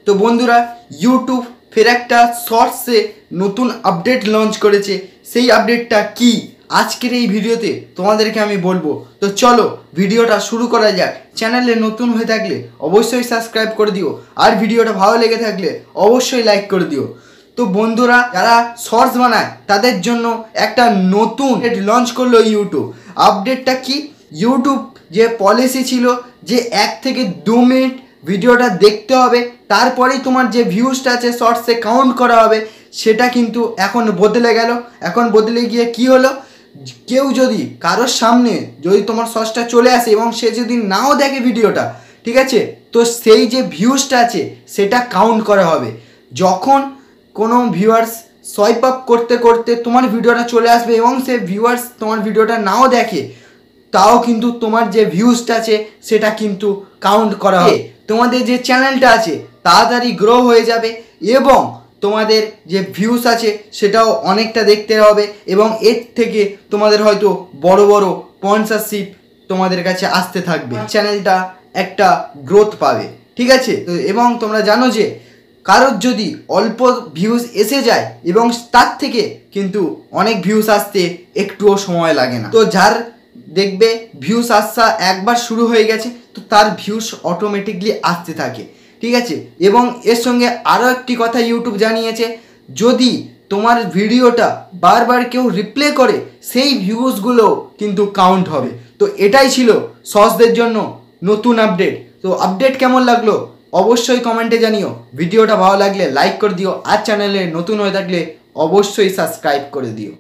তো বন্ধুরা ইউটিউব ফের একটা শর্টসে নতুন আপডেট লঞ্চ করেছে। সেই আপডেটটা কি আজকের এই ভিডিওতে তোমাদেরকে আমি বলবো। তো চলো ভিডিওটা শুরু করা যাক। চ্যানেলে নতুন হয়ে থাকলে অবশ্যই সাবস্ক্রাইব করে দিও, আর ভিডিওটা ভালো লেগে থাকলে অবশ্যই লাইক করে দিও। তো বন্ধুরা, যারা শর্টস বানায় তাদের জন্য একটা নতুন লঞ্চ করলো ইউটিউব। আপডেটটা কি? ইউটিউব যে পলিসি ছিল যে 1 থেকে 2 মিনিট ভিডিওটা দেখতে হবে, তারপরেই তোমার যে ভিউজটা আছে শর্টসে কাউন্ট করা হবে, সেটা কিন্তু এখন বদলে গেল। এখন বদলে গিয়ে কি হলো, কেউ যদি কারোর সামনে যদি তোমার শর্টসটা চলে আসে এবং সে যদি নাও দেখে ভিডিওটা, ঠিক আছে, তো সেই যে ভিউজটা আছে সেটা কাউন্ট করা হবে। যখন কোনো ভিউয়ার্স সোয়াইপ আপ করতে করতে তোমার ভিডিওটা চলে আসবে এবং সে ভিউয়ার্স তোমার ভিডিওটা নাও দেখে, তাও কিন্তু তোমার যে ভিউজটা আছে সেটা কিন্তু কাউন্ট করা হবে। তোমাদের যে চ্যানেলটা আছে তাড়াতাড়ি গ্রো হয়ে যাবে এবং তোমাদের যে ভিউজ আছে সেটাও অনেকটা দেখতে হবে এবং এর থেকে তোমাদের হয়তো বড় বড় স্পন্সরশিপ তোমাদের কাছে আসতে থাকবে। চ্যানেলটা একটা গ্রোথ পাবে, ঠিক আছে। এবং তোমরা জানো যে কারোর যদি অল্প ভিউজ এসে যায় এবং তার থেকে কিন্তু অনেক ভিউজ আসতে একটুও সময় লাগে না। তো যার দেখবে ভিউজ আসা একবার শুরু হয়ে গেছে, তো তার ভিউজ অটোমেটিকলি আসতে থাকে, ঠিক আছে। এবং এর সঙ্গে আরও একটি কথা ইউটিউব জানিয়েছে, যদি তোমার ভিডিওটা বারবার কেউ রিপ্লে করে সেই ভিউজগুলো কিন্তু কাউন্ট হবে। তো এটাই ছিল শর্টসদের জন্য নতুন আপডেট। তো আপডেট কেমন লাগলো অবশ্যই কমেন্টে জানিও। ভিডিওটা ভালো লাগলে লাইক করে দিও, আর চ্যানেলে নতুন হয়ে থাকলে অবশ্যই সাবস্ক্রাইব করে দিও।